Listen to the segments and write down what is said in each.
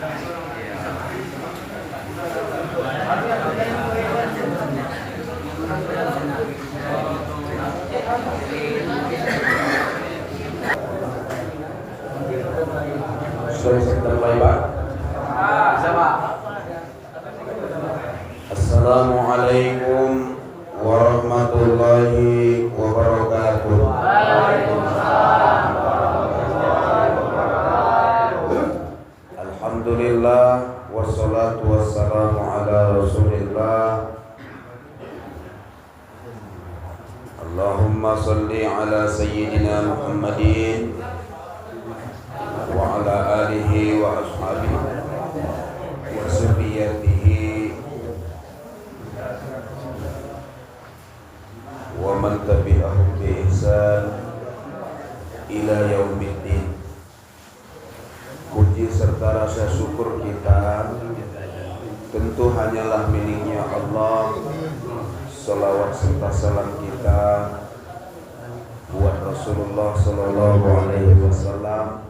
Assalamualaikum warahmatullahi wabarakatuh. Alhamdulillah wassalatu wassalamu ala Rasulillah. Allahumma salli ala sayyidina Muhammadin wa ala alihi wa ashabihi wa zurriyyatihi wa man tabi'ahum bi ihsan ila yaumiddin. Puji serta rasa syukur kita tentu hanyalah miliknya Allah. Salawat serta salam kita buat Rasulullah sallallahu alaihi wasallam,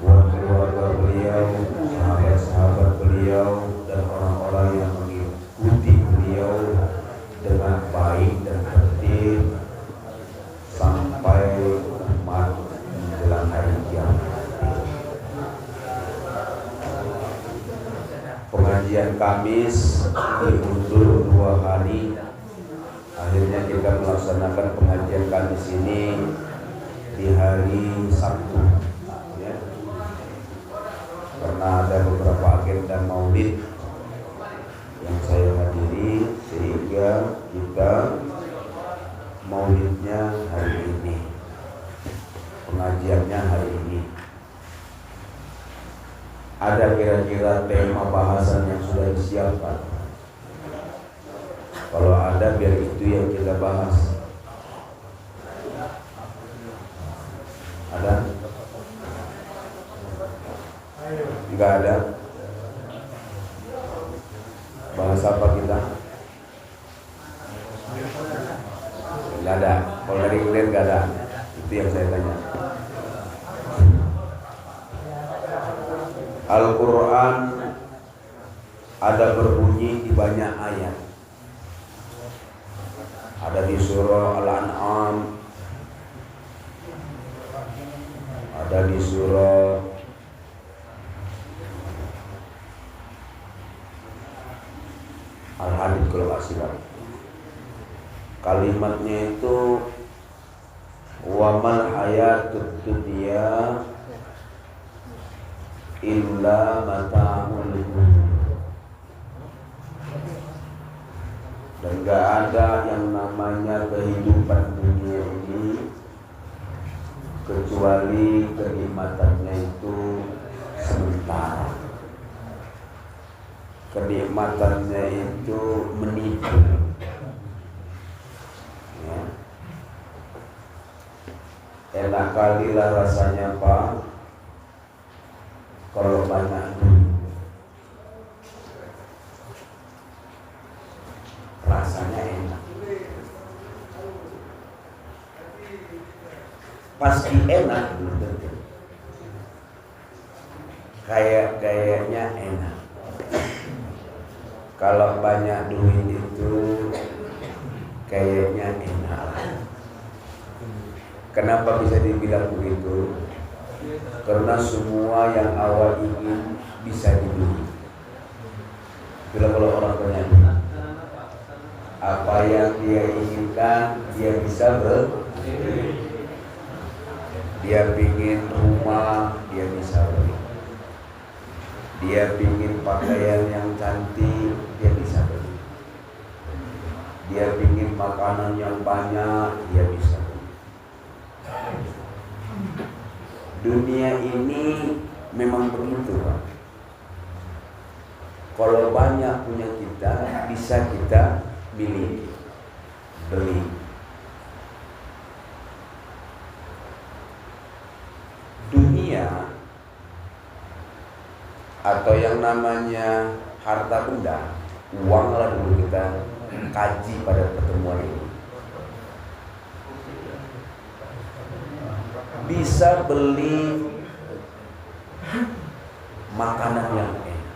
buat keluarga beliau, sahabat-sahabat beliau, dan orang-orang yang mengikuti beliau dengan baik dan tertib sampai umat menjelang hari kiamat. Pengajian Kamis diundur 2 hari. Akhirnya kita melaksanakan pengajian Kamis ini di hari Sabtu, ya. Karena ada beberapa agenda maulid yang saya hadiri, sehingga kita maulidnya hari ini, pengajiannya hari ini. Ada kira-kira tema bahasan yang sudah disiapkan? Kalau ada, biar itu yang kita bahas. Ada? Enggak ada? Bahas apa kita? Enggak ada. Kalau dari kalian enggak ada. Itu yang saya tanya. Al-Quran ada berbunyi di banyak ayat. Ada di surah Al-An'am, ada di surah Al-Hadid kalau nggak salah. Kalimatnya itu wamal hayatud dunya illa mata'ul ghurur. Dan gak ada yang namanya kehidupan dunia ini kecuali kenikmatannya itu sementara. Kenikmatannya itu menipu, ya. Enak kali lah rasanya Pak kalau banyak duit, rasanya enak, pasti enak, kayaknya enak. Kalau banyak duit itu kayaknya enak. Kenapa bisa dibilang begitu? Karena semua yang awal ingin bisa dibeli. Bila kalau orang punya duit, apa yang dia inginkan dia bisa beli. Dia pingin rumah, dia bisa beli. Dia pingin pakaian yang cantik, dia bisa beli. Dia pingin makanan yang banyak, dia bisa beli. Dunia ini memang begitu, Pak. Kalau banyak punya kita, bisa kita miliki, beli. Dunia atau yang namanya harta benda, uang lah dulu kita kaji pada pertemuan ini. bisa beli makanan yang enak.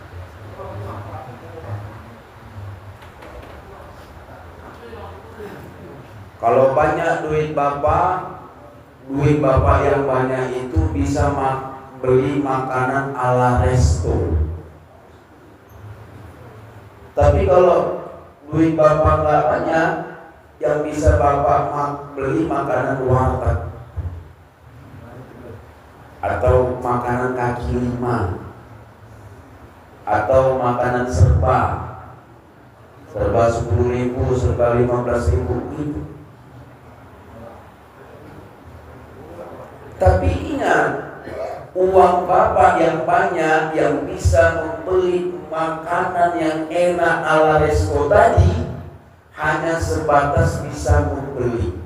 Kalau banyak duit bapak yang banyak itu bisa beli makanan ala resto. Tapi kalau duit bapak nggak banyak, yang bisa bapak beli makanan warteg atau makanan kaki lima atau makanan serba 10.000, serba 15.000 itu. Tapi ingat, uang bapak yang banyak yang bisa membeli makanan yang enak ala resto tadi hanya sebatas bisa membeli.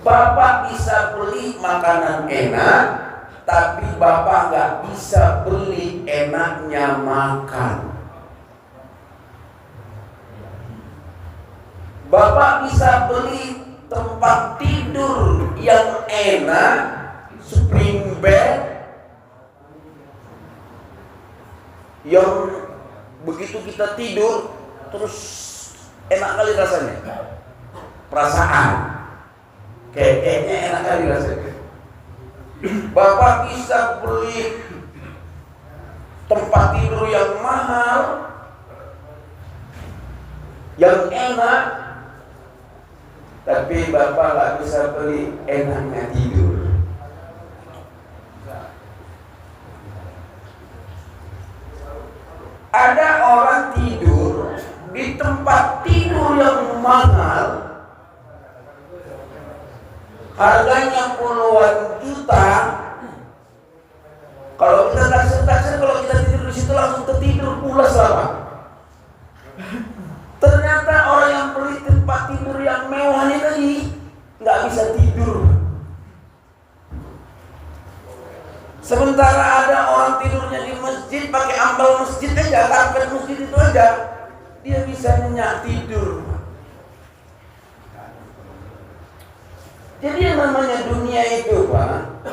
Bapak bisa beli makanan enak, tapi bapak nggak bisa beli enaknya makan. Bapak bisa beli tempat tidur yang enak, spring bed, yang begitu kita tidur terus enak kali rasanya, perasaan kayaknya enak kali rasanya. Bapak bisa beli tempat tidur yang mahal, yang enak, tapi bapak nggak bisa beli enaknya tidur. Ada orang tidur di tempat tidur yang mahal, harganya puluhan juta. Kalau kita taksir, kalau kita tidur di situ langsung tertidur pulas lah. Ternyata orang yang beli tempat tidur yang mewah ini tadi nggak bisa tidur. Sementara ada orang tidurnya di masjid pakai ambal masjid aja, karpet masjid itu aja, dia bisa nyenyak tidur. Jadi yang namanya dunia itu, Pak,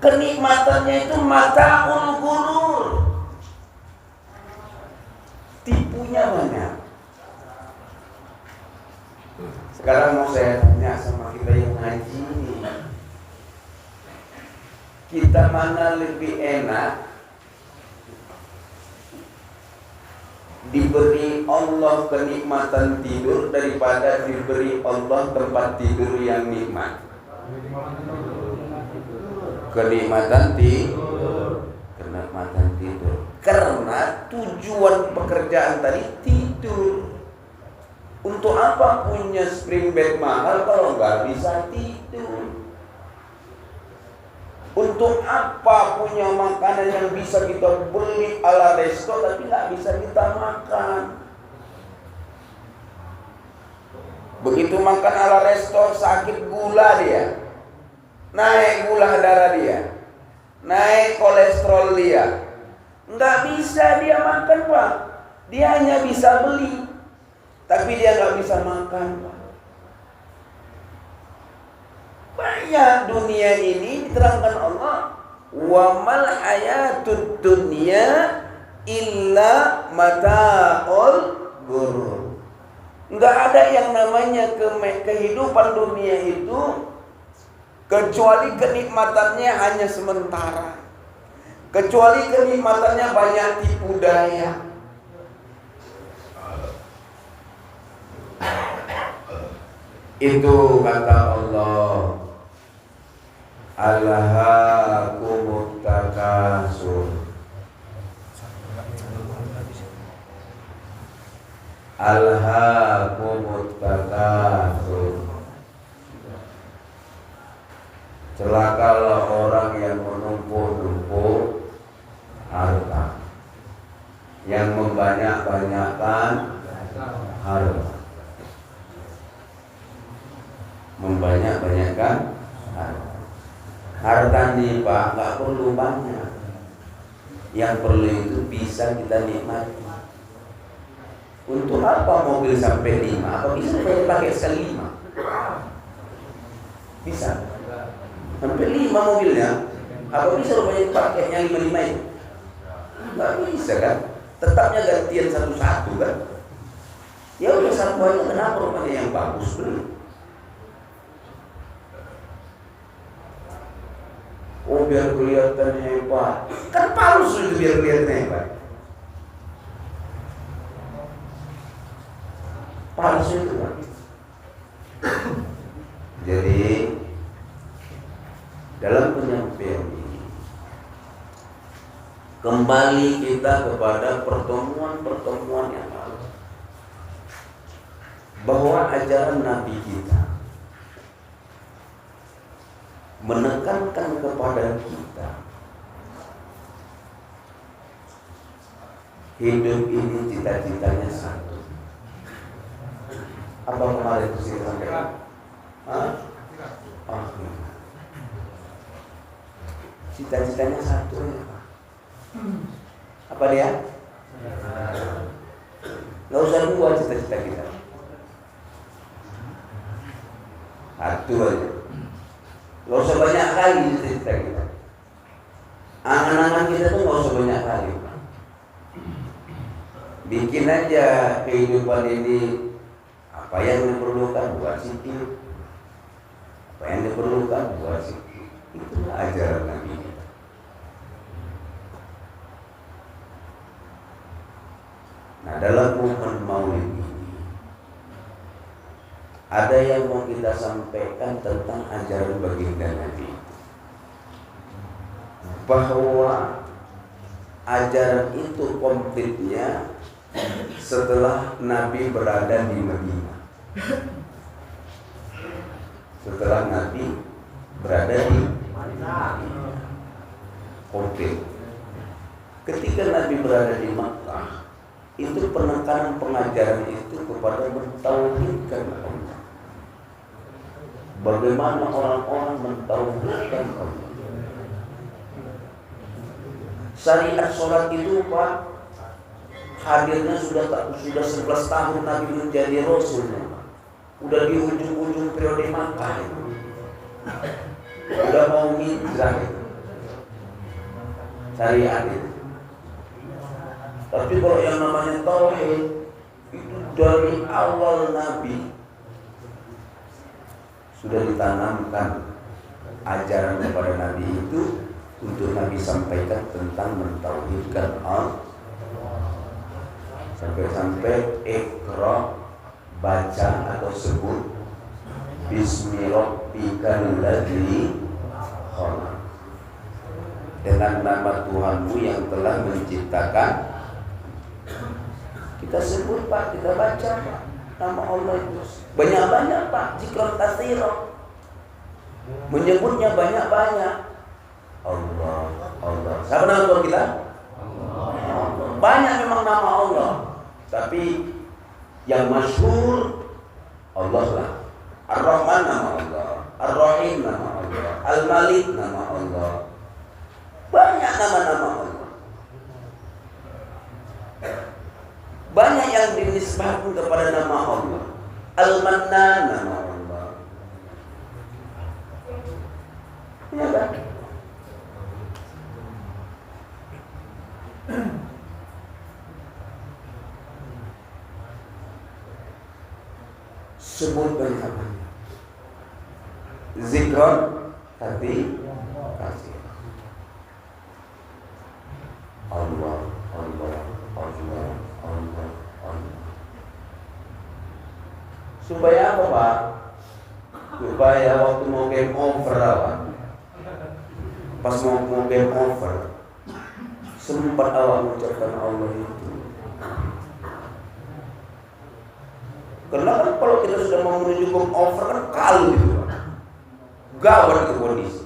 kenikmatannya itu mataul ghurur. Tipunya banyak. Sekarang mau saya tanya sama kita yang ngaji ini, kita mana lebih enak diberi Allah kenikmatan tidur daripada diberi Allah tempat tidur yang nikmat? Kenikmatan tidur. Karena tujuan pekerjaan tadi tidur. Untuk apa punya spring bed mahal kalau nggak bisa tidur? Untuk apa punya makanan yang bisa kita beli ala resto tapi nggak bisa kita makan? Begitu makan ala resto sakit gula dia, naik gula darah dia, naik kolesterol dia, nggak bisa dia makan, Pak. Dia hanya bisa beli, tapi dia nggak bisa makan, Pak. Banyak dunia ini diterangkan Allah, wa mal hayatud dunya illa mata'ul ghurur. Enggak ada yang namanya kehidupan dunia itu kecuali kenikmatannya hanya sementara. Kecuali kenikmatannya banyak tipu daya. Itu kata Allah, alhaakumut takasur, alhaakumut takasur. Celakalah orang yang menumpuk-numpuk harta, yang membanyak-banyakkan harta. Membanyak-banyakkan harta nih, Pak, nggak perlu banyak. Yang perlu itu bisa kita nikmati. Untuk apa mobil sampai 5? Apa bisa pakai sekali 5? Bisa. Sampai 5 mobilnya. Apa bisa rupanya pakainya 5 itu? Nggak bisa kan? Tetapnya gantian satu-satu kan? Ya udah satu aja, kenapa rupanya yang bagus beli? Oh biar kelihatan hebat. Kan palsu itu biar kelihatan hebat. Palsu itu kan. Jadi dalam penyampaian ini kembali kita kepada pertemuan-pertemuan yang lalu, bahwa ajaran Nabi kita menekankan kepada kita hidup ini cita-citanya satu. Apa kemarin itu sih sampaikan? Cita-citanya satu ya Pak. Apa dia? Nggak usah dua cita-cita kita, satu aja. Nggak usah banyak kali cita-cita kita. Angan-angan kita tuh nggak usah banyak kali. Bikin aja kehidupan ini apa yang diperlukan buat hidup, apa yang diperlukan buat hidup. Itulah ajaran Nabi kita. Nah, dalam momen Maulid ini ada yang mau kita sampaikan tentang ajaran baginda Nabi, bahwa ajaran itu komplitnya setelah Nabi berada di Madinah. Setelah Nabi berada di Madinah, komplit. Ketika Nabi berada di Makkah, itu penekanan pengajaran itu kepada mentauhidkan Allah. Bagaimana orang-orang mentauhidkan Allah. Syariat sholat itu Pak, hadirnya sudah 11 tahun Nabi menjadi Rasulnya. Udah di ujung-ujung periode Makkah itu. Udah mau hijrah itu. Syariat itu. Tapi kalau yang namanya tauhid itu dari awal Nabi sudah ditanamkan ajaran kepada Nabi itu untuk Nabi sampaikan tentang mentauhidkan Allah. Sampai-sampai Iqra, baca atau sebut Bismi Rabbikal ladzi khalaq, dengan nama Tuhanmu yang telah menciptakan. Kita sebut Pak, kita baca Pak, nama Allah itu banyak-banyak Pak, zikr katsira, menyebutnya banyak-banyak. Allah, Allah. Siapa nama Tuhan kita? Allah. Banyak memang nama Allah, tapi yang masyhur Allah lah. Ar-Rahman nama Allah, Ar-Rahim nama Allah, Al-Malik nama Allah. Banyak nama-nama Allah. Banyak yang dinisbahkan kepada nama Allah. Al-Mannan nama Allah. Ya kan? Sebut banyak-banyak. Zikron tapi kasih. Allah, Allah, Allah, Allah, Allah. Supaya apa Pak? Supaya waktu mau game over apa? Pas mau game over, sempat awak mengucapkan Allah itu. Karena kan kalau kita sudah mau menuju game over kan kalu gitu Pak. Gawat itu kondisi.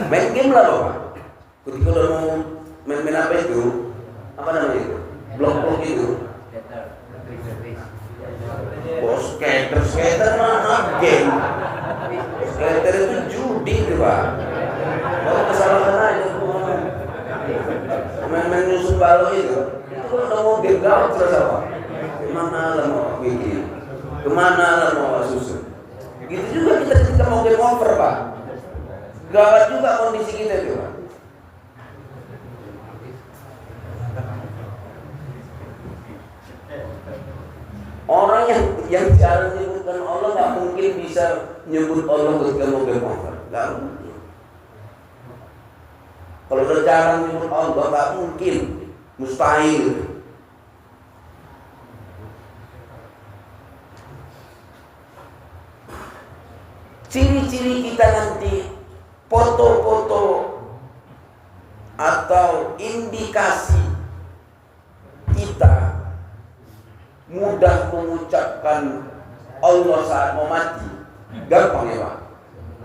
Main game lah Pak. Ketika udah mau main apa itu? Apa namanya itu? Blok-blok itu. Bos skater mana game? Skater itu judi itu Pak. Kalau kesalahan aja main nyusun balok itu. Itu kan udah mau game gawat terus apa? Kemana lah mau bikin? Kemana lah mau susun? Gitu juga kita ketika mau game over Pak. Gawat juga kondisi kita itu, Pak. Orang yang jarang menyebutkan Allah nggak mungkin bisa nyebut Allah ketika mau bermohon, nggak mungkin. Kalau udah jarang nyebut Allah nggak mungkin, mustahil. Ciri-ciri kita nanti, foto-foto atau indikasi kita mudah mengucapkan Allah saat mau mati, gampang ya Pak.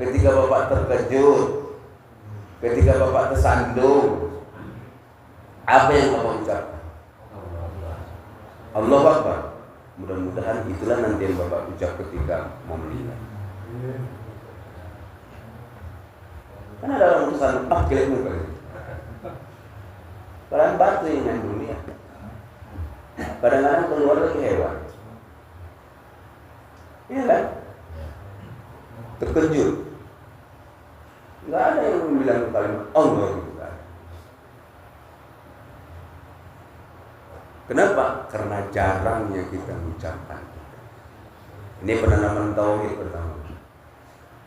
Ketika Bapak terkejut, ketika Bapak tersandung, apa yang Bapak ucapkan? Allahu Akbar. Mudah-mudahan itulah nanti yang Bapak ucap ketika mau meninggal. Kan ada orang utusan, jelek muka gitu. Kalian batu ini yang dunia. Kadang-kadang keluar lagi hewan. Iya kan? Terkejut. Nggak ada yang bilang kalimat Allah gitu kan. Kenapa? Karena jarangnya kita mengucapkan. Ini penanaman tauhid pertama.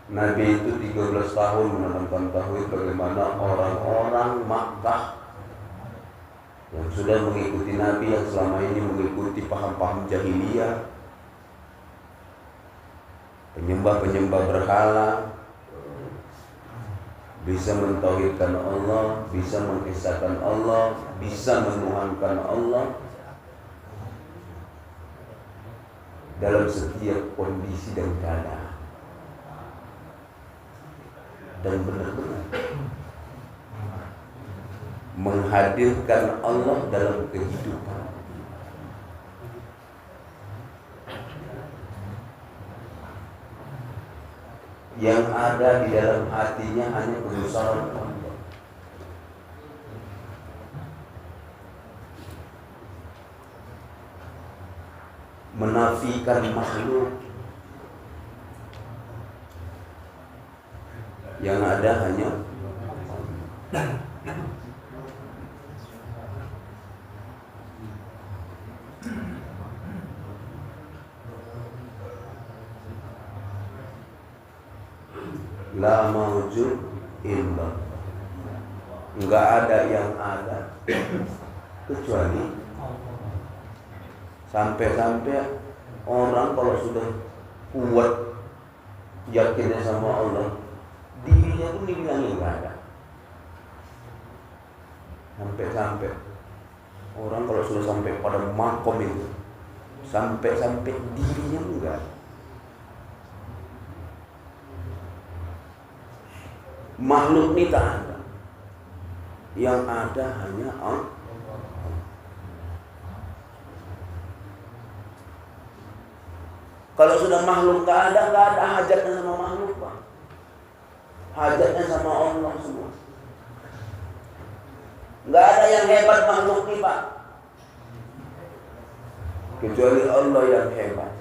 Nabi itu 13 tahun menanamkan tauhid. Bagaimana orang-orang Makkah yang sudah mengikuti Nabi, yang selama ini mengikuti paham-paham jahiliyah, penyembah-penyembah berhala, bisa mentauhidkan Allah, bisa mengesahkan Allah, bisa menuhankan Allah dalam setiap kondisi dan keadaan. Dan benar-benar menghadirkan Allah dalam kehidupan. Yang ada di dalam hatinya hanya kebesaran Allah. Menafikan makhluk. Yang ada hanya la mawjud illa, enggak ada yang ada kecuali. Sampai-sampai orang kalau sudah kuat yakinnya sama Allah, dirinya pun dibilangnya enggak ada. Sampai-sampai orang kalau sudah sampai pada makom itu, sampai dirinya enggak. Makhluk ini tak ada. Yang ada hanya Allah. Kalau sudah makhluk tak ada hajatnya sama makhluk, Pak. Hajatnya sama Allah semua. Nggak ada yang hebat makhluk ini, Pak, kecuali Allah yang hebat.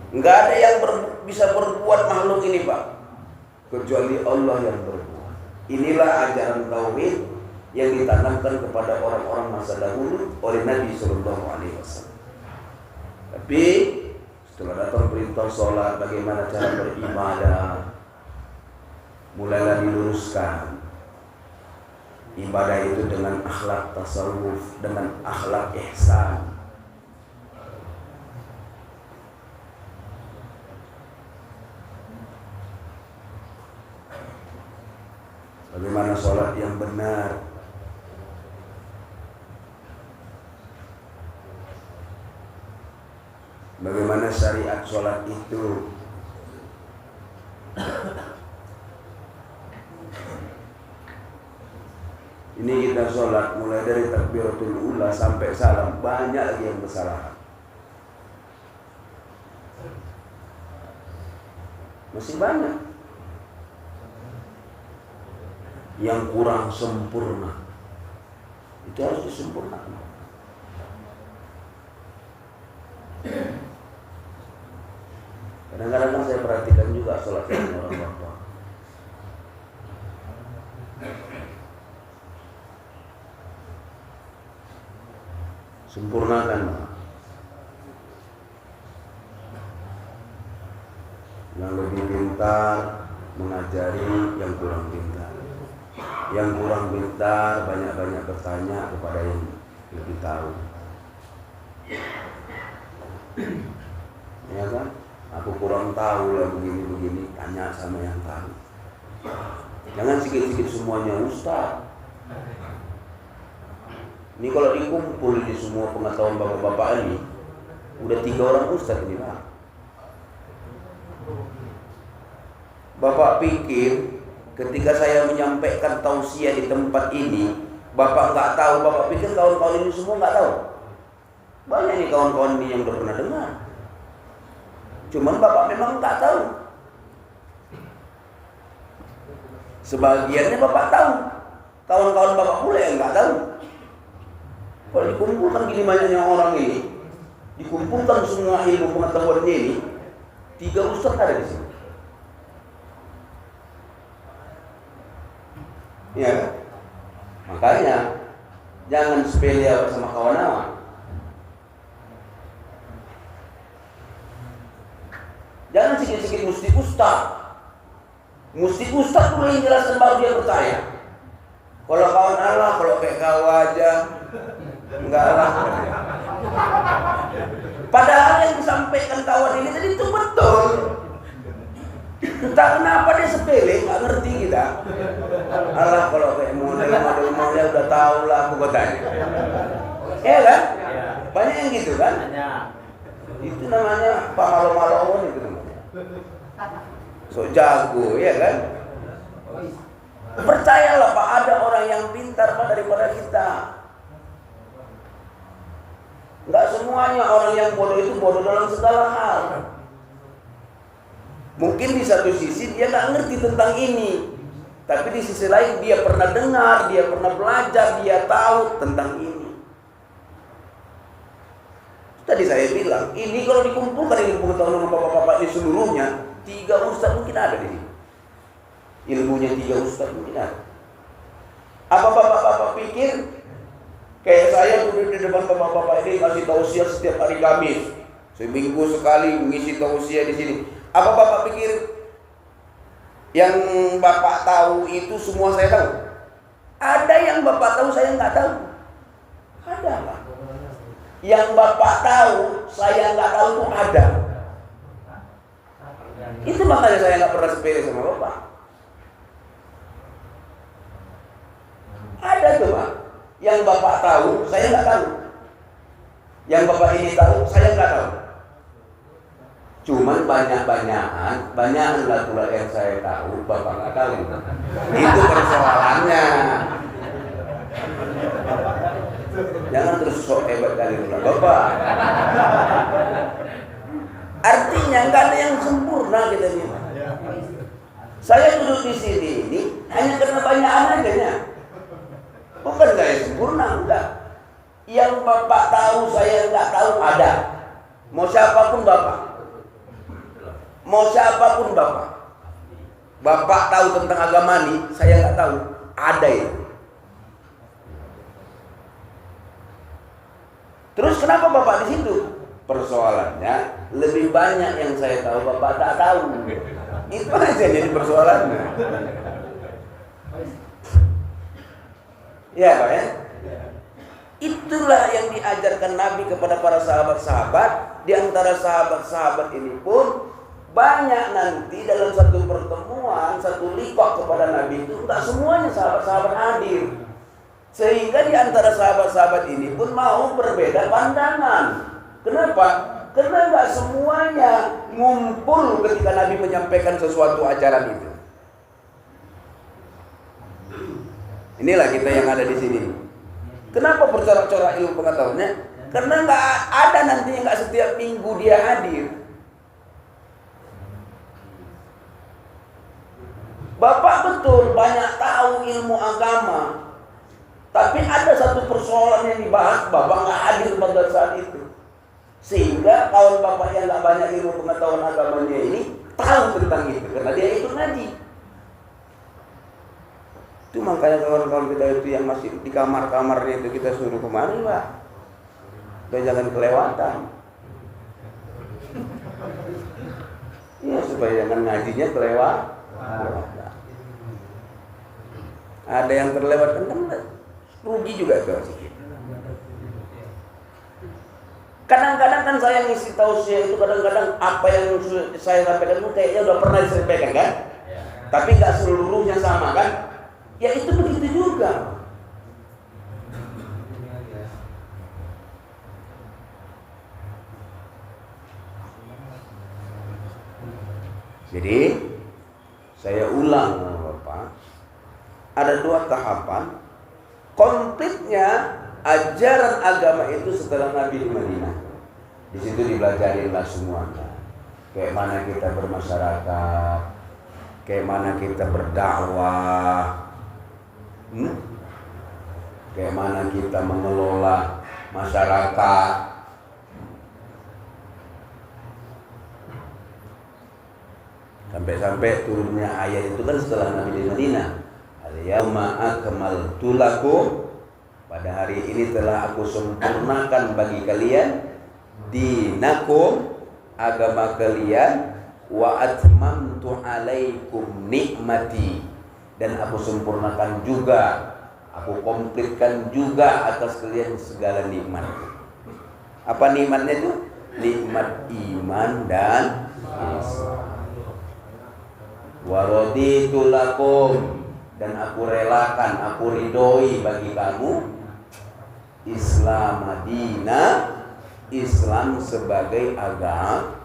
Nggak ada yang bisa berbuat makhluk ini, Pak, kecuali Allah yang berbuat. Inilah ajaran tauhid yang ditanamkan kepada orang-orang masa dahulu oleh Nabi Sallallahu Alaihi Wasallam. Tapi setelah datang perintah sholat, bagaimana cara beribadah, mulailah diluruskan ibadah itu dengan akhlak tasawuf, dengan akhlak ihsan. Bagaimana sholat yang benar, bagaimana syariat sholat itu. Ini kita sholat mulai dari takbiratul ula sampai salam, banyak lagi yang kesalahan. Masih banyak yang kurang sempurna. Itu harus disempurnakan. Kadang-kadang saya perhatikan juga sholat orang tua. Sempurnakan. Yang lebih pintar mengajari yang kurang pintar. Yang kurang pintar banyak-banyak bertanya kepada yang lebih tahu. Ya kan? Aku kurang tahu lah begini-begini, tanya sama yang tahu. Jangan sikit-sikit semuanya ustaz. Ini kalau dikumpul di semua pengetahuan bapak-bapak ini, udah 3 orang ustaz ini Pak. Bapak pikir ketika saya menyampaikan tausiah di tempat ini, bapak nggak tahu, bapak pikir kawan-kawan ini semua nggak tahu. Banyak nih kawan-kawan ini yang udah pernah dengar. Cuman bapak memang nggak tahu. Sebagiannya bapak tahu, kawan-kawan bapak pula yang nggak tahu. Kalau dikumpulkan gini banyaknya orang ini, dikumpulkan semua ilmu pengetahuannya ini, 3 ustaz ada di sini. Ya, makanya jangan sepele sama kawan-kawan. Jangan sikit-sikit mesti ustaz. Mesti ustaz dulu yang jelaskan baru dia percaya. Kalau kawan Allah, kalau kayak kau aja, enggak lah. Padahal yang disampaikan kawan ini tadi itu betul. Entah kenapa dia sepele, nggak ngerti kita. Allah kalau kayak model-modelnya udah tahu lah aku katanya. Ya kan? Banyak yang gitu kan? Itu namanya Pak Malo-Malo itu namanya. So jago, ya kan? Percayalah Pak, ada orang yang pintar Pak daripada kita. Enggak semuanya orang yang bodoh itu bodoh dalam segala hal. Mungkin di satu sisi dia nggak ngerti tentang ini, tapi di sisi lain dia pernah dengar, dia pernah belajar, dia tahu tentang ini. Tadi saya bilang, ini kalau dikumpulkan ilmu pengetahuan bapak-bapak ini seluruhnya, 3 ustaz mungkin ada di sini. Ilmunya 3 ustaz mungkin ada. Apa bapak-bapak pikir kayak saya duduk di depan bapak-bapak ini kasih tausiah setiap hari Kamis, seminggu sekali mengisi tausiah di sini. Apa bapak pikir yang bapak tahu itu semua saya tahu? Ada yang bapak tahu saya nggak tahu. Ada Pak. Yang bapak tahu saya nggak tahu itu ada. Itu makanya saya nggak pernah sepele sama bapak. Ada tuh Pak. Yang bapak tahu saya nggak tahu. Yang bapak ini tahu saya nggak tahu. Cuman banyak lagu yang saya tahu, bapak nggak tahu. Itu persoalannya. Jangan terus sok hebat kali itu bapak. Artinya nggak ada yang sempurna kita ini. Saya duduk di sini ini hanya karena banyak anaknya. Bukan saya sempurna, enggak. Yang bapak tahu saya nggak tahu ada. Mau siapapun bapak. Mau siapapun bapak. Bapak tahu tentang agama ini, saya nggak tahu. Ada itu. Terus kenapa bapak di situ? Persoalannya lebih banyak yang saya tahu bapak tak tahu. Itu aja jadi persoalannya. Ya Pak ya. Itulah yang diajarkan Nabi kepada para sahabat-sahabat. Di antara sahabat-sahabat ini pun banyak nanti dalam satu pertemuan, satu liqah kepada Nabi itu enggak semuanya sahabat-sahabat hadir. Sehingga di antara sahabat-sahabat ini pun mau berbeda pandangan. Kenapa? Karena enggak semuanya ngumpul ketika Nabi menyampaikan sesuatu ajaran itu. Inilah kita yang ada di sini. Kenapa bercorak-corak ilmu pengetahuannya? Karena enggak ada nanti enggak setiap minggu dia hadir. Bapak betul banyak tahu ilmu agama, tapi ada satu persoalan yang dibahas, bapak nggak hadir pada saat itu, sehingga kawan bapak yang nggak banyak ilmu pengetahuan agamanya ini tahu tentang itu karena dia ikut ngaji. Itu makanya kawan-kawan kita itu yang masih di kamar-kamarnya itu kita suruh kemari Pak, supaya jangan kelewatan. Ya, supaya jangan ngajinya kelewatan. Ada yang terlewatkan kan rugi juga tuh. Kadang-kadang kan saya ngisi tausiah itu kadang-kadang apa yang saya sampaikan itu kayaknya udah pernah disampaikan kan? Tapi nggak seluruhnya sama kan? Ya itu begitu juga. Jadi saya ulang Bapak, ada 2 tahapan. Komplitnya ajaran agama itu setelah Nabi di Madinah. Di situ dipelajarinlah semuanya. Kayak mana kita bermasyarakat, kayak mana kita berdakwah, kayak mana kita mengelola masyarakat. Sampai-sampai turunnya ayat itu kan setelah Nabi di Madinah. Al-yauma akmaltu lakum, pada hari ini telah aku sempurnakan bagi kalian dinakum, agama kalian, wa atmamtu alaikum nikmati, dan aku sempurnakan juga, aku komplitkan juga atas kalian segala nikmat. Apa nikmatnya itu? Nikmat iman dan Islam. Wa raditu lakum, dan aku relakan, aku ridhoi bagi kamu Islam Madinah, Islam sebagai agama,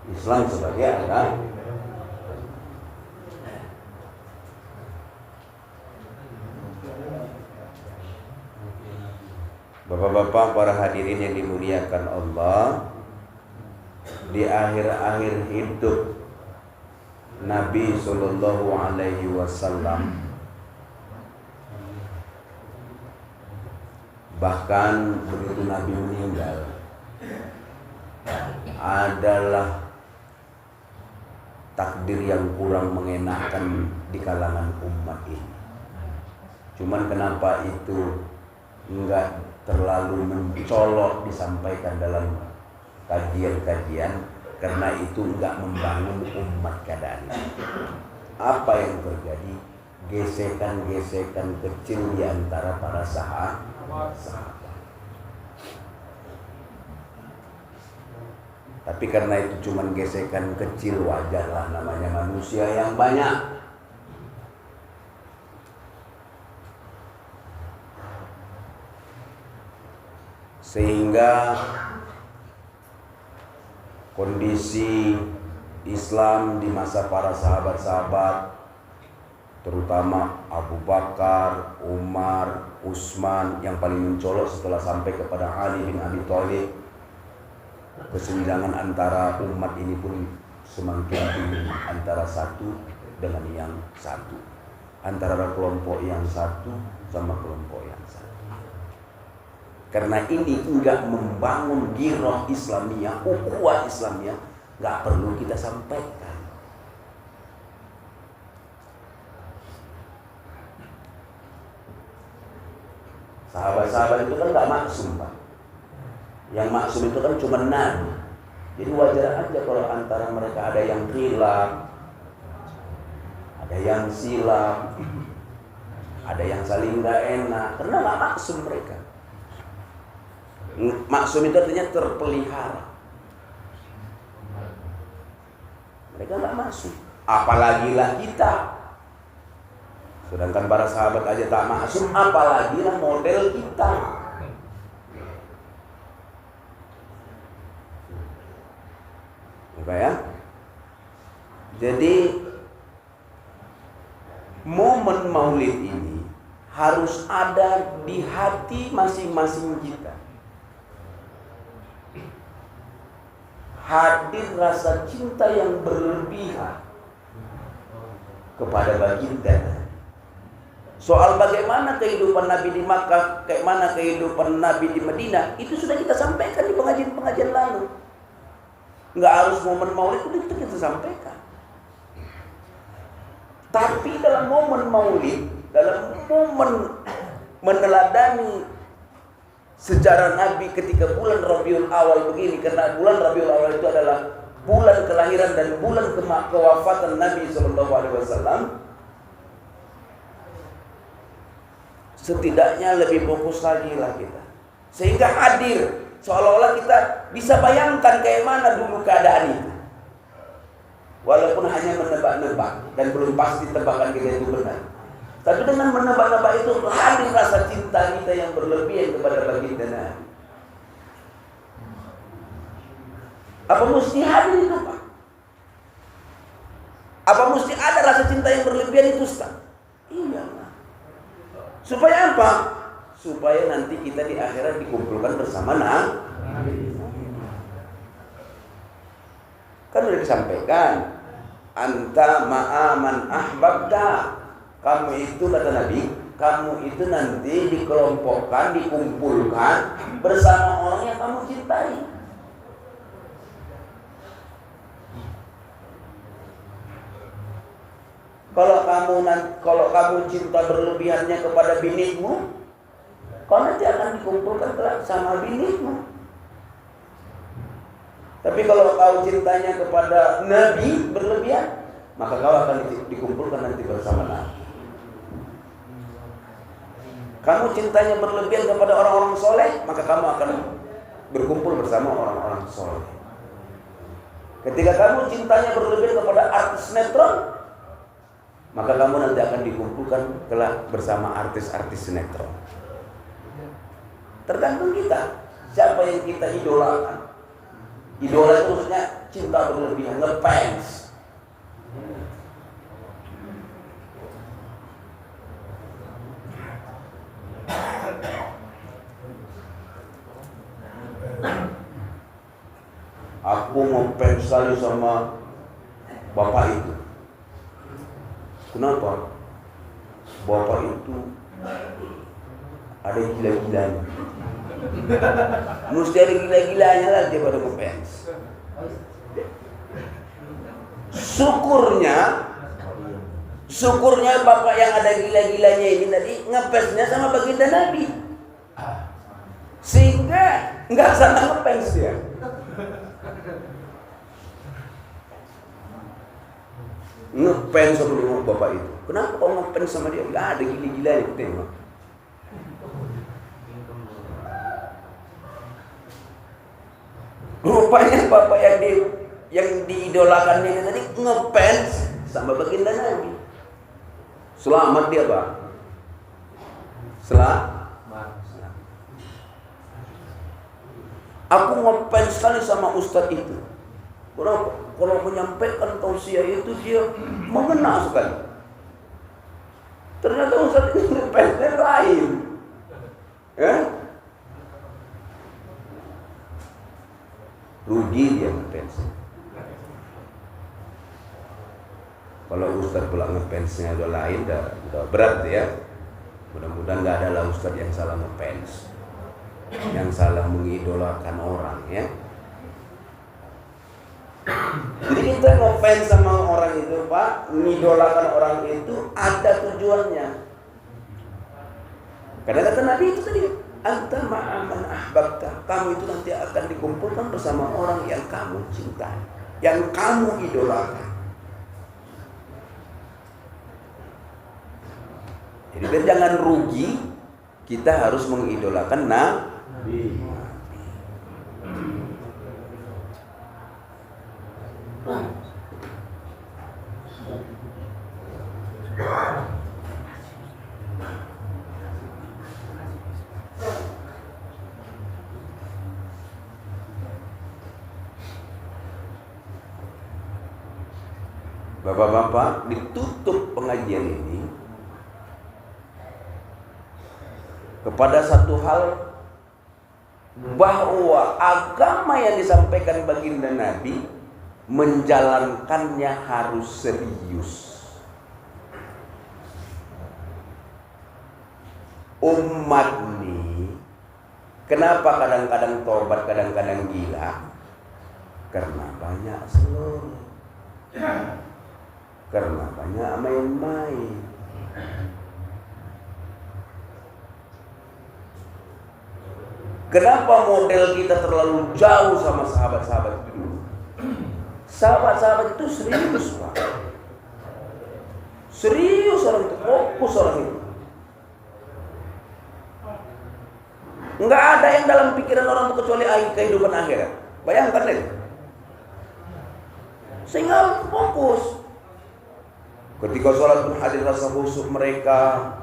Islam sebagai agama. Bapak-bapak, para hadirin yang dimuliakan Allah, di akhir-akhir hidup Nabi Sallallahu Alaihi Wasallam, bahkan begitu Nabi meninggal, adalah takdir yang kurang mengenakan di kalangan umat ini. Cuman kenapa itu enggak terlalu mencolok disampaikan dalam kajian-kajian, karena itu enggak membangun umat keadaan ini. Apa yang terjadi? Gesekan-gesekan kecil di antara para sahabat. Tapi karena itu cuma gesekan kecil, wajarlah, namanya manusia yang banyak. Sehingga kondisi Islam di masa para sahabat-sahabat, terutama Abu Bakar, Umar, Utsman, yang paling mencolok setelah sampai kepada Ali bin Abi Thalib, kesenjangan antara umat ini pun semakin tinggi antara satu dengan yang satu, antara kelompok yang satu sama kelompok yang satu. Karena ini enggak membangun giroh Islamiyah, ukhuwah Islamiyah, enggak perlu kita sampaikan. Sahabat-sahabat itu kan enggak maksum, Pak. Yang maksum itu kan cuma Nabi. Jadi wajar aja kalau antara mereka ada yang khilaf, ada yang silap, ada yang saling enggak enak, karena enggak maksum mereka. Maksum itu artinya terpelihara. Mereka enggak maksum, apalagi lah kita. Sedangkan para sahabat aja tak maksum, apalagi lah model kita. Oke ya. Jadi momen Maulid ini harus ada di hati masing-masing kita. Hadir rasa cinta yang berlebihan kepada baginda. Soal bagaimana kehidupan Nabi di Makkah, kayak mana kehidupan Nabi di Madinah, itu sudah kita sampaikan di pengajian-pengajian lalu. Nggak harus momen Maulid itu kita sampaikan. Tapi dalam momen Maulid, dalam momen meneladani sejarah Nabi ketika bulan Rabiul Awal begini, karena bulan Rabiul Awal itu adalah bulan kelahiran dan bulan kewafatan Nabi SAW. Setidaknya lebih fokus lagi lah kita, sehingga hadir seolah-olah kita bisa bayangkan kayak mana dulu keadaan itu, walaupun hanya menebak-nebak dan belum pasti tebakan kita itu benar. Tapi dengan menebak-nebak itu hadir rasa cinta kita yang berlebihan kepada baginda Nabi. Apa mesti hadir itu, Pak? Apa mesti ada rasa cinta yang berlebihan itu, Ustaz? Iya. Supaya apa? Supaya nanti kita di akhirat dikumpulkan bersama Nabi. Kan sudah disampaikan, anta ma'aman ahbabta. Kamu itu, kata Nabi, kamu itu nanti dikelompokkan, dikumpulkan bersama orang yang kamu cintai. Kalau kamu cinta berlebihannya kepada binimu, kau nanti akan dikumpulkan sama binimu. Tapi kalau kau cintanya kepada Nabi berlebihan, maka kau akan dikumpulkan nanti bersama Nabi. Kamu cintanya berlebihan kepada orang-orang soleh, maka kamu akan berkumpul bersama orang-orang soleh. Ketika kamu cintanya berlebihan kepada artis sinetron, maka kamu nanti akan dikumpulkan kelak bersama artis-artis sinetron. Tergantung kita, siapa yang kita idolakan. Idola itu maksudnya cinta berlebihan, ngefans. Aku ngefans sekali sama bapak itu. Kenapa? Bapak itu ada gila-gilanya. Mesti ada gila-gilanya lah dia pada ngefans. Syukurnya bapak yang ada gila-gilanya ini tadi ngefansnya sama baginda Nabi, sehingga nggak salah ngefans dia. Ngefans sama bapak itu. Kenapa kau ngefans sama dia? Nggak ada gila-gilanya, tengok. Rupanya bapak yang diidolakan ini tadi ngefans sama baginda Nabi. Selamat dia, Pak. Selamat. Aku ngefans sekali sama ustadz itu. Kalau menyampaikan tausiah itu dia mengena sekali. Ternyata ustadz itu ngefansnya lain. Ya? Rugi dia ngefans. Kalau ustadz pula ngefansnya udah lain, udah berat ya. Mudah-mudahan nggak ada lah ustadz yang salah ngefans, yang salah mengidolakan orang ya. Jadi kita ngefans sama orang itu, Pak, mengidolakan orang itu ada tujuannya. Karena kata Nabi itu tadi, anta ma'aman ahbabta, kamu itu nanti akan dikumpulkan bersama orang yang kamu cintai, yang kamu idolakan. Jadi kan jangan rugi, kita harus mengidolakan Nabi. Bapak-bapak, ditutup pengajian ini kepada satu hal, bahwa agama yang disampaikan baginda Nabi menjalankannya harus serius. Umat nih, kenapa kadang-kadang tobat, kadang-kadang gila? Karena banyak slow, karena banyak main-main. Kenapa model kita terlalu jauh sama sahabat-sahabat itu dulu? Sahabat-sahabat itu serius, Pak. Serius orang itu, fokus orang itu. Enggak ada yang dalam pikiran orang itu kecuali kehidupan akhirat. Bayangkan deh. Sehingga fokus. Ketika sholat pun hadir rasa khusyuk mereka.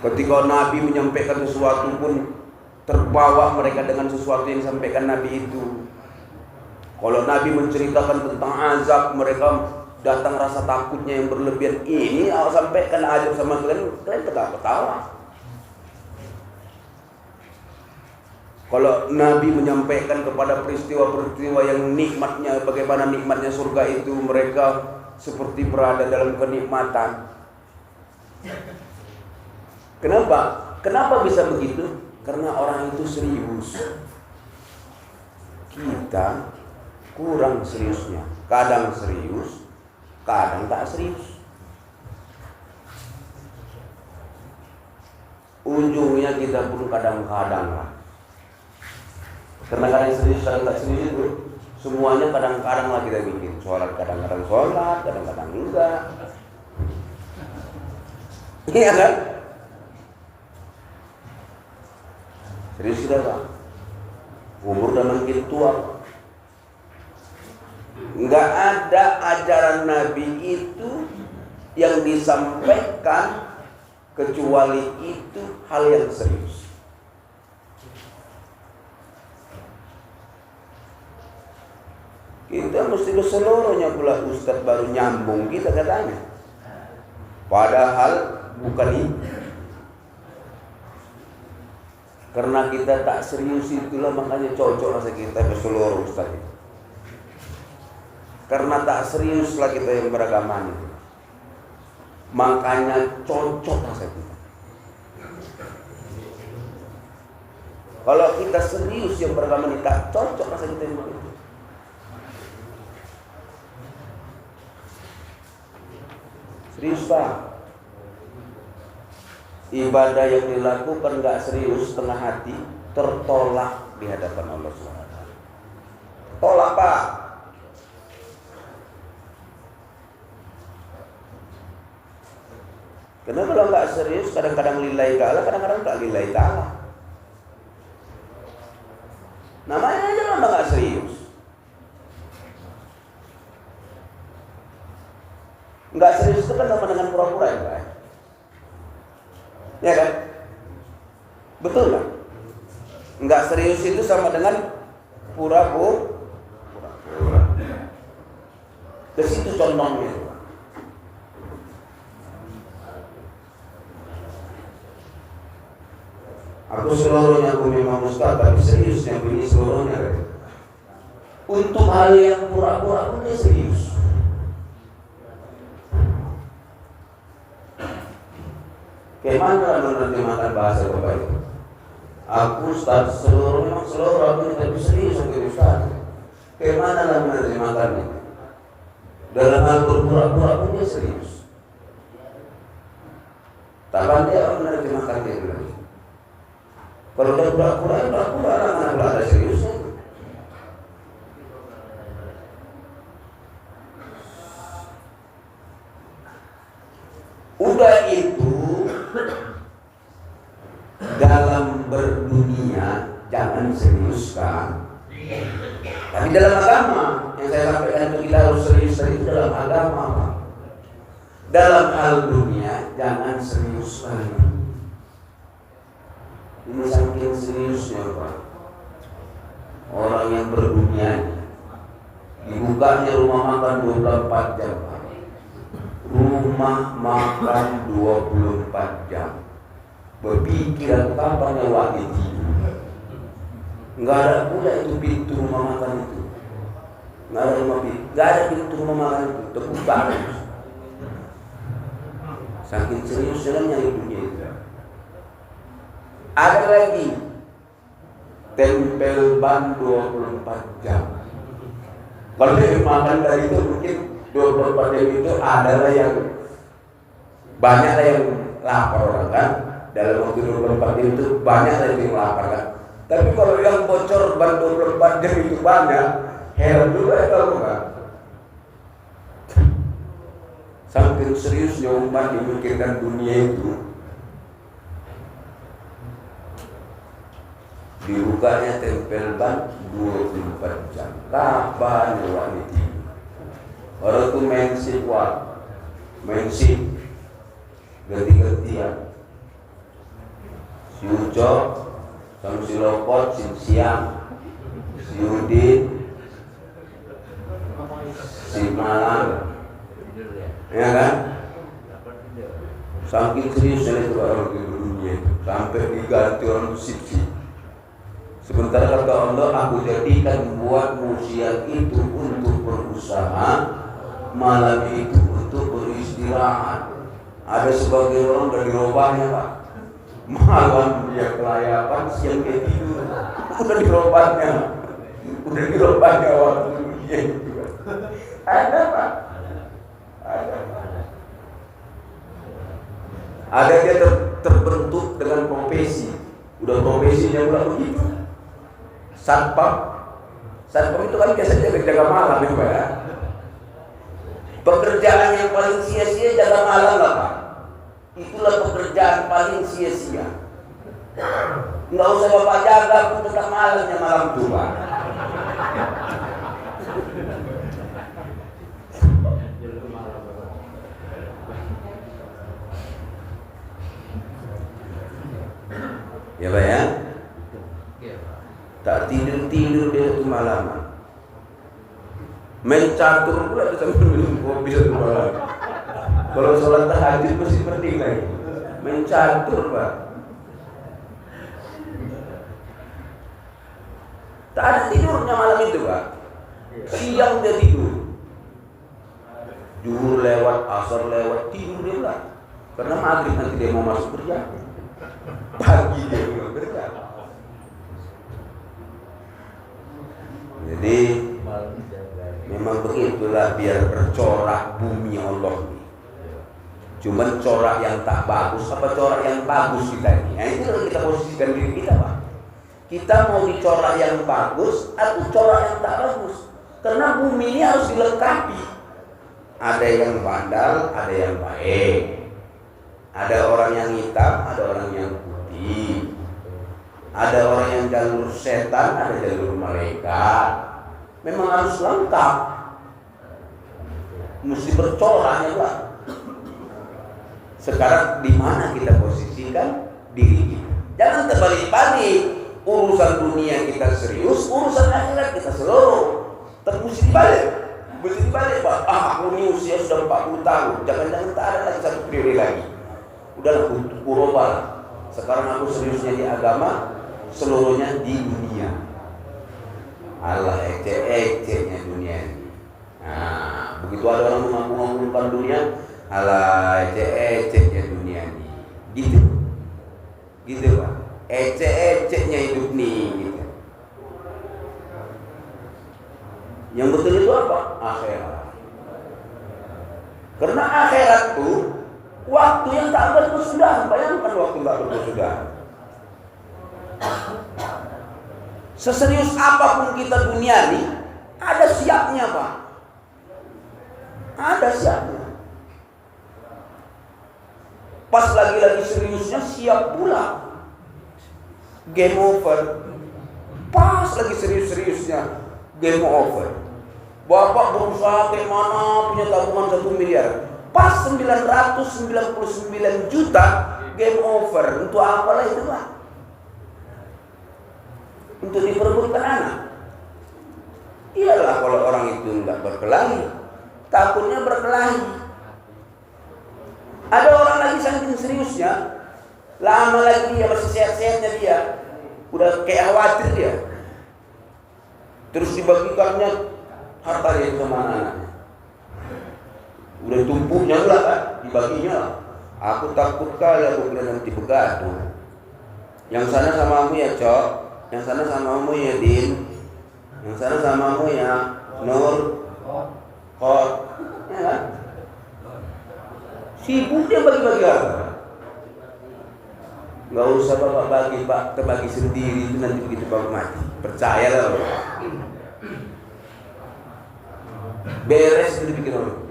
Ketika Nabi menyampaikan sesuatu pun terbawa mereka dengan sesuatu yang disampaikan Nabi itu. Kalau Nabi menceritakan tentang azab, mereka datang rasa takutnya yang berlebihan. Ini aku sampaikan azab sama kalian ketawa. Kalau Nabi menyampaikan kepada peristiwa-peristiwa yang nikmatnya, bagaimana nikmatnya surga itu, mereka seperti berada dalam kenikmatan. Kenapa? Kenapa bisa begitu? Karena orang itu serius. Kita kurang seriusnya. Kadang serius, kadang tak serius. Ujungnya kita pun kadang-kadang lah. Karena kadang serius, kadang tak serius itu semuanya kadang-kadang lah kita bikin. Sholat kadang-kadang sholat, kadang-kadang enggak. Iya kan? Serius kita Pak. Umur udah makin tua. Enggak ada ajaran Nabi itu yang disampaikan kecuali itu hal yang serius. Kita mesti seluruhnya pula Ustadz baru nyambung kita katanya. Padahal bukan itu. Karena kita tak serius itulah makanya cocok rasa kita berseluruh Ustadz itu. Karena tak seriuslah kita yang beragama itu. Makanya cocok rasa kita. Kalau kita serius yang beragama ini tak cocok rasa kita yang begitu. Serius Pak. Ibadah yang dilakukan gak serius setengah hati tertolak di hadapan Allah SWT. Tolak Pak. Karena kalau gak serius kadang-kadang lillahi ta'ala, kadang-kadang tak lillahi ta'ala. Namanya aja lama gak serius. Nggak serius itu kan sama dengan pura-pura ya Pak? Ya kan? Betul kan? Nggak serius itu sama dengan pura-pura. Ke situ contohnya. Aku seluruhnya aku memang Ustaz, tapi serius yang ini seluruhnya. Untuk hal yang pura-pura pun dia serius. Bagaimana menerjemahkan bahasa Bapak itu? Aku Ustaz seluruh aku tapi serius sebagai Ustaz. Bagaimana lah menerjemahkannya? Dalam hal berpura-pura pun dia serius. Tapi dia menerjemahkan dia dulu. Kalau dia pura-pura mana ada seriusnya? Udah itu dalam berdunia jangan seriuskan. Tapi dalam agama yang saya sampaikan itu kita harus serius itu dalam agama. Dalam hal dunia jangan seriuskan. Ini saking seriusnya Pak. Orang yang berdunia dibukanya rumah makan 24 jam Pak. Rumah makan 24 jam. Berpikiran kapan nyawa tidur. Enggak ada pula itu pintu rumah makan itu. Enggak ada pintu rumah makan itu. Terbuka. Saking serius dalam nyari dunia itu. Ada lagi tempel ban 24 jam. Kalau dia makan dari itu mungkin 24 jam itu adalah yang banyak yang lapar orang kan. dalam waktu 24 jam itu banyak dari yang lapar kan. Tapi kalau yang bocor ban 24 jam itu banyak, heran juga ya kalau kan. Saking seriusnya umat memikirkan dunia itu, dibukanya tempel ban 24 jam. Kapan waktu itu? Orang tuh main SIM, ganti-gantian. Si Ujo sama si Lopot, siang, si Udin, si Malang, ya kan? Saking seriusnya itu orang di dunia itu, sampai diganti orang sip-sip. Sementara kata Allah, aku jadikan buatmu siang itu untuk berusaha, malam itu untuk beristirahat. Ada sebagian orang udah dirobahnya Pak, malam dia kelayapan, siang dia tidur. Udah dirobahnya waktu dunia itu. Ada Pak, ada dia terbentuk dengan profesi. Udah profesinya udah begitu. Satpam itu kan biasanya jaga malam ya Pak ya. Pekerjaan yang paling sia-sia jaga malam lah Pak. Itulah pekerjaan paling sia-sia. Nggak usah Bapak jaga pun tetap malamnya malam itu Pak. Ya Pak ya. Tak tidur dia itu malaman. Main catur pula sambil minum kopi satu malam. Kalau sholat tahajud mesti penting lagi. Main catur Pak. Tak ada tidurnya malam itu Pak. Siang dia tidur. Zuhur lewat, asar lewat, tidur dia pula. Karena maghrib nanti dia mau masuk kerja. Pagi dia mau kerja. Jadi memang begitulah biar bercorak bumi Allah ini. Cuman corak yang tak bagus apa corak yang bagus kita ini? Nah itu kalau kita posisikan diri kita Pak. Kita mau dicorak yang bagus atau corak yang tak bagus? Karena bumi ini harus dilengkapi. Ada yang bandal, ada yang baik. Ada orang yang hitam, ada orang yang putih. Ada orang yang jalur setan, ada jalur malaikat. Memang harus lengkap. Mesti bercoraknya Pak. Sekarang di mana kita posisikan diri kita? Jangan terbalik-balik. Urusan dunia kita serius, urusan akhirat kita seluruh. Mesti dibalik. Mesti dibalik Pak. Aku ini usia sudah 40 tahun. Jangan-jangan tak ada lagi satu periode lagi. Udahlah, kurobal. Sekarang aku seriusnya di agama, seluruhnya di dunia. Allah ece-ecenya dunia ini. Nah, begitu ada orang mengagung-agungkan dunia, Allah ece-ecenya dunia ini. Gitu Pak. Ece-ecenya hidup nih gitu. Yang betul itu apa? Akhirat. Karena akhirat itu waktu yang tak berkesudahan. Bayangkan waktu tak berkesudahan. Seserius apapun kita dunia ini, ada siapnya Pak. Ada siapnya. Pas lagi-lagi seriusnya siap pula. Game over. Pas lagi serius-seriusnya game over. Bapak berusaha kayak mana punya tabungan 1 miliar. Pas 999 juta game over. Untuk apalah itu Pak? Untuk diperebutkan anak. Iyalah kalau orang itu enggak berkelahi, takutnya berkelahi. Ada orang lagi saking seriusnya, lama lagi dia masih sehat-sehatnya dia, udah kayak khawatir dia. Terus dibagikannya harta dia sama anak-anaknya. Udah tumpuknya lah kan, dibaginya. Aku takut kali aku bilang nanti begaduh. Yang sana samamu ya Cok, yang sana samamu ya Din, yang sana samamu ya Nur, Kot, ya kan? Sibuk dia bagi-bagi harta. Nggak usah bapak bagi, pak, terbagi sendiri, itu nanti begitu bapak mati. Percayalah bapak. Beres itu dibikin orang.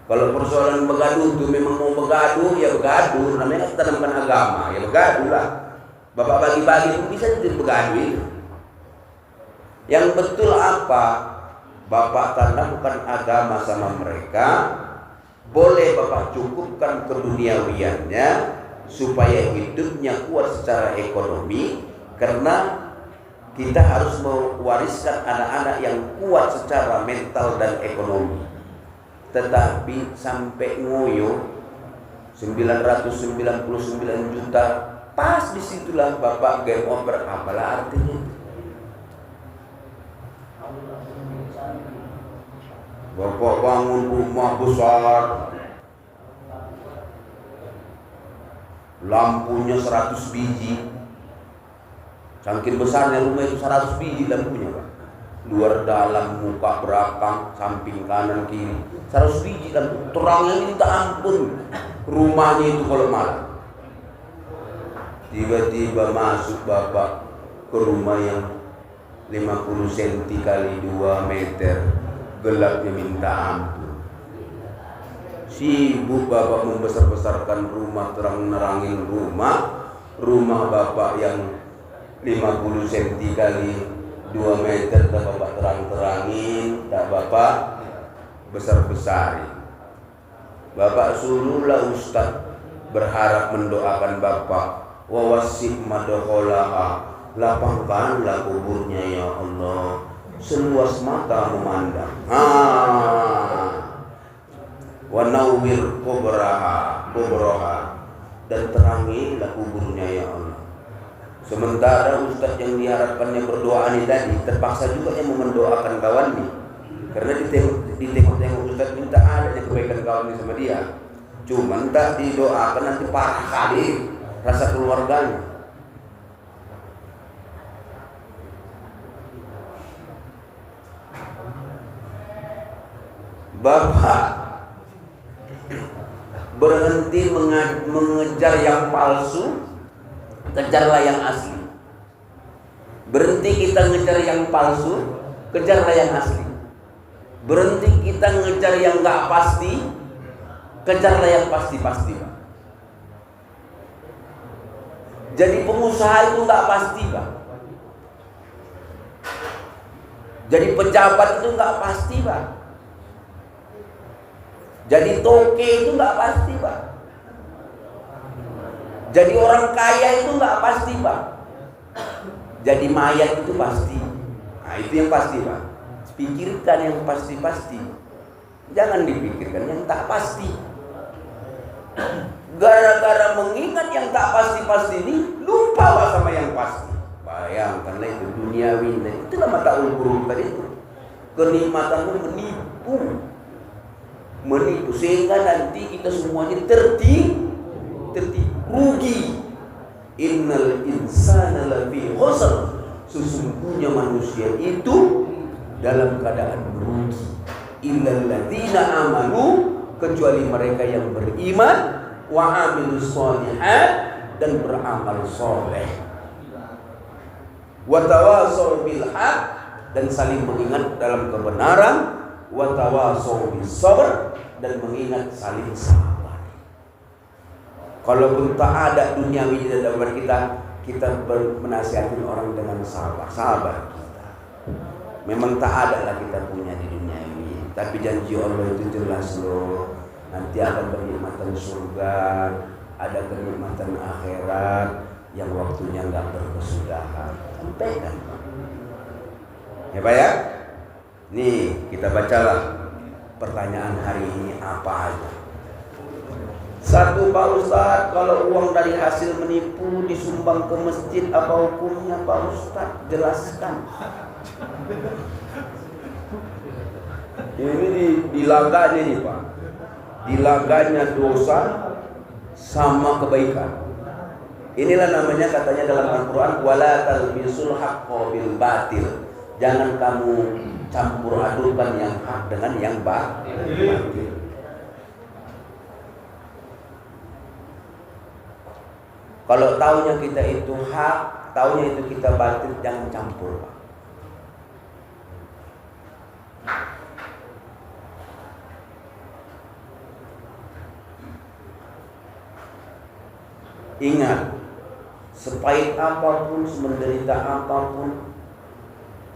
Kalau persoalan begaduh itu memang mau begaduh, ya begaduh. Namanya kita tanamkan agama, ya begaduh lah. Bapak bagi-bagi itu bisa jadi begaduh itu. Yang betul apa? Bapak tanamkan agama sama mereka. Boleh bapak cukupkan keduniawiannya supaya hidupnya kuat secara ekonomi, karena kita harus mewariskan anak-anak yang kuat secara mental dan ekonomi. Tetapi sampai ngoyo 999 juta, pas disitulah bapak game over. Apalah artinya? Bapak bangun rumah besar, lampunya 100 biji. Saking besarnya rumah itu 100 biji lampunya, Pak. Luar dalam, muka belakang, samping kanan kiri, 100 biji lampu. Terangnya minta ampun rumahnya itu kalau malam. Tiba-tiba masuk bapak ke rumah yang 50 cm kali 2 meter. Gelapnya minta ampun. Sibuk bapak membesar-besarkan rumah, terang-nerangin rumah bapak yang 50 cm kali 2 meter, tak bapak terang-terangin, tak bapak besar-besarin. Bapak suruhlah ustaz berharap mendoakan bapak, wa wasif madkhalaha, lapangkanlah kuburnya ya Allah, seluas mata memandang. Wa nawwir kubraha, dan terangilah kuburnya ya Allah. Sementara ustaz yang diharapkannya berdoa ini tadi terpaksa juga yang mendoakan kawannya, karena ditengok ustaz minta adanya kebaikan kawannya sama dia. Cuman tak didoakan, nanti parah kali rasa keluarganya. Bapak berhenti mengejar yang palsu, kejarlah yang asli. Berhenti kita ngejar yang palsu, kejarlah yang asli. Berhenti kita ngejar yang nggak pasti, kejarlah yang pasti-pasti, Pak. Jadi pengusaha itu nggak pasti, Pak. Jadi pejabat itu nggak pasti, Pak. Jadi toke itu nggak pasti, Pak. Jadi orang kaya itu nggak pasti, Pak. Jadi mayat itu pasti. Nah, itu yang pasti, Pak. Pikirkan yang pasti-pasti. Jangan dipikirkan yang tak pasti. Gara-gara mengingat yang tak pasti-pasti ini, lupa Pak sama yang pasti. Bayangkanlah itu duniawi. Itulah mataul buruk tadi itu. Kenikmatanmu menipu sehingga nanti kita semuanya tertipu, rugi. Innal insana lafi khusr, sesungguhnya manusia itu dalam keadaan merugi. Illal ladzina amanu, kecuali mereka yang beriman, wa amilus sholihat, dan beramal soleh, wa tawasau bil haq, dan saling mengingat dalam kebenaran, wa tawasau bis sabr, dan mengingat saling sabar. Kalaupun tak ada duniawi di dalam kita menasihatin orang dengan sabar kita. Memang tak ada lah kita punya di dunia ini, tapi janji Allah itu jelas loh. Nanti akan kenikmatan surga, ada kenikmatan akhirat yang waktunya nggak berkesudahan. Sampaikan, ya Pak ya. Nih kita bacalah pertanyaan hari ini apa aja. Satu, Pak Ustadz, kalau uang dari hasil menipu disumbang ke masjid, apa hukumnya Pak Ustadz? Jelaskan. Ini di laganya nih Pak. Di laganya dosa sama kebaikan. Inilah namanya katanya dalam Al-Quran, wala talbisul haqqo bil batil. Jangan kamu campur adukan yang hak dengan yang batil. Kalau taunya kita itu hak, taunya itu kita batil, jangan campur, Pak. Ingat, sepahit apapun, semenderita apapun,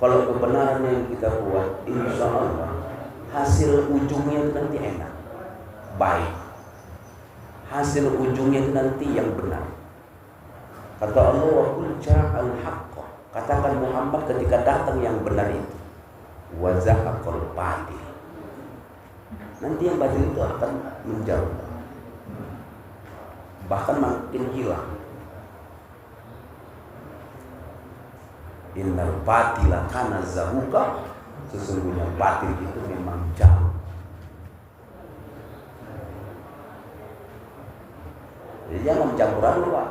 kalau kebenaran yang kita buat, insya Allah hasil ujungnya itu nanti enak, baik. Hasil ujungnya itu nanti yang benar. Kata Allah, wa qul ja'al haqq. Katakan Muhammad ketika datang yang benar itu, wa zahaqal batil. Nanti yang batil itu akan menjauh, bahkan makin hilang. Innal batila kana zahuqa. Sesungguhnya batil itu memang jauh. Jadi jangan campuran lu, Pak.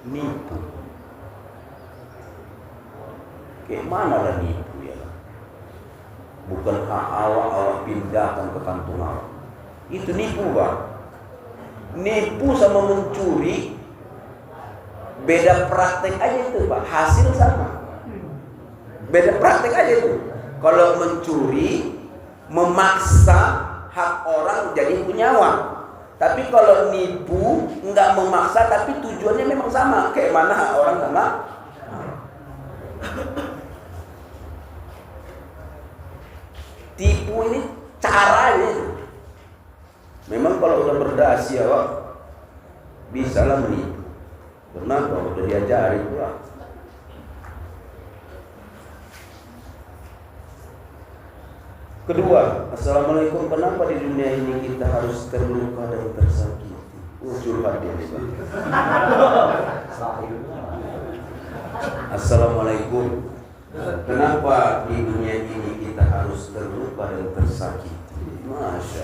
Nipu. Kayak mana lah nipu ya? Bukan hak awak pindahkan ke kantung awak. Itu nipu, Pak. Nipu sama mencuri beda praktek aja itu, Pak. Hasil sama. Beda praktek aja itu. Kalau mencuri memaksa hak orang jadi punya uang. Tapi kalau nipu enggak memaksa tapi tujuannya memang sama. Kayak mana hak orang sama. Tipu ini caranya. Memang kalau udah berdasi ya, Pak, bisa lah menipu. Kenapa? Udah diajari pula. Kedua, assalamualaikum. Kenapa di dunia ini kita harus terluka dan tersakiti? Curhat dia. Assalamualaikum. Kenapa di dunia ini kita harus terluka dan tersakiti? Masya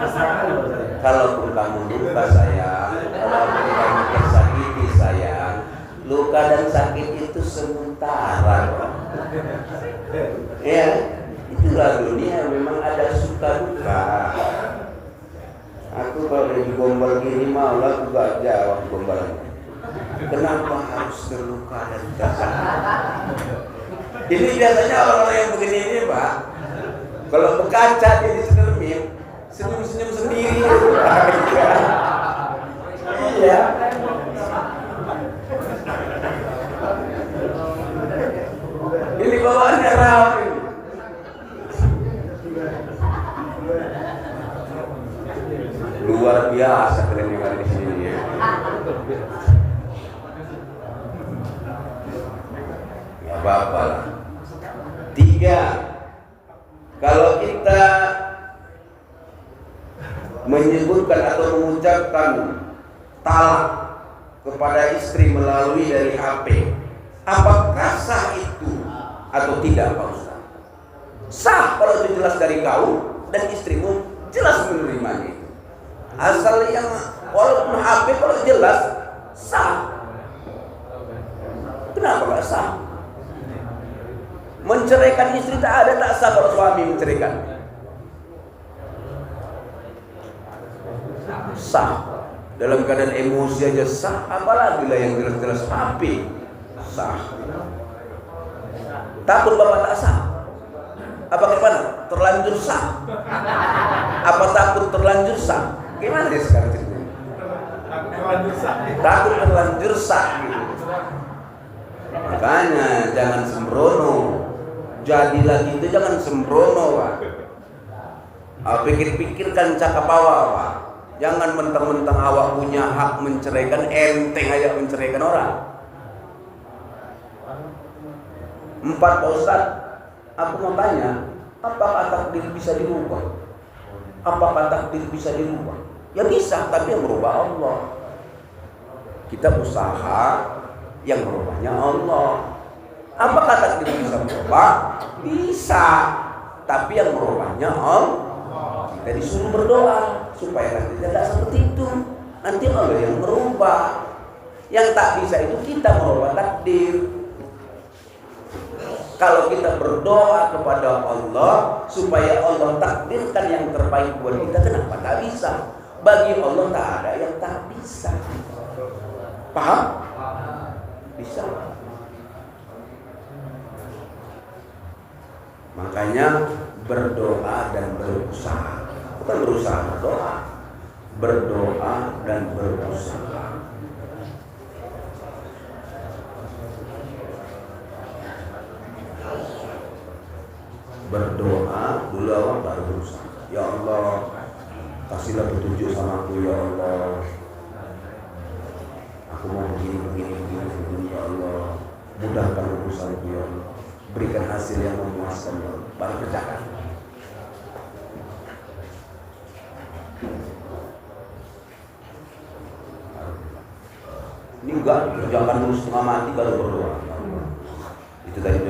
Allah. Kalaupun kamu luka sayang, kalaupun kamu tersakiti sayang, luka dan sakit itu sementara. Ya, itulah dunia, memang ada suka duka. Aku kalau digombal gini mau lah juga jawab gombalan. Kenapa harus terluka dan tersakiti? Ini biasanya orang-orang yang begini ini, Pak, kalau berkaca dia di cermin, senyum-senyum sendiri. Iya. Ini bawaannya rapi. Luar biasa keren yang ada di sini ya. Ya apa-apa lah. 3. Kalau kita menyebutkan atau mengucapkan talak kepada istri melalui dari HP, apakah sah itu atau tidak, Pak Ustaz? Sah kalau itu jelas dari kau dan istrimu jelas menerimanya itu. Asal yang walaupun HP kalau jelas sah. Kenapa nggak sah? Menceraikan istri tak ada, tak sah kalau suami menceraikan. Sah. Dalam keadaan emosi aja sah, apalagi lah yang jelas-jelas HP sah. Takut bapak tak sah? Apa gimana? Terlanjur sah? Apa takut terlanjur sah? Gimana dia sekarang ceritanya? Takut terlanjur sah gitu. Makanya jangan sembrono. Jadi lagi itu jangan sembrono, Pak. Pikir-pikirkan cakap awak, Pak. Jangan mentang-mentang awak punya hak menceraikan, enteng aja menceraikan orang. 4, Pak Ustaz, aku mau tanya, apakah takdir bisa dirubah? Apakah takdir bisa dirubah? Ya bisa, tapi yang merubah Allah. Kita usaha, yang merubahnya Allah. Apakah takdir bisa berubah? Bisa, tapi yang merubahnya Allah. Kita disuruh berdoa supaya nanti tidak seperti itu. Nanti Allah yang merubah. Yang tak bisa itu kita merubah takdir. Kalau kita berdoa kepada Allah supaya Allah takdirkan yang terbaik buat kita, kenapa tak bisa? Bagi Allah tak ada yang tak bisa. Paham? Bisa. Makanya berdoa dan berusaha. Bukan berusaha berdoa. Berdoa dan berusaha. Berdoa dulu awal baru berusaha. Ya Allah, kasihlah petunjuk sama aku ya Allah. Aku mau begini ya Allah. Mudahkan urusanku ya Allah. Berikan hasil yang memuaskan ya Allah. Baru kerjakan. Ini enggak, kerjakan dulu setengah mati baru berdoa. Itu tadi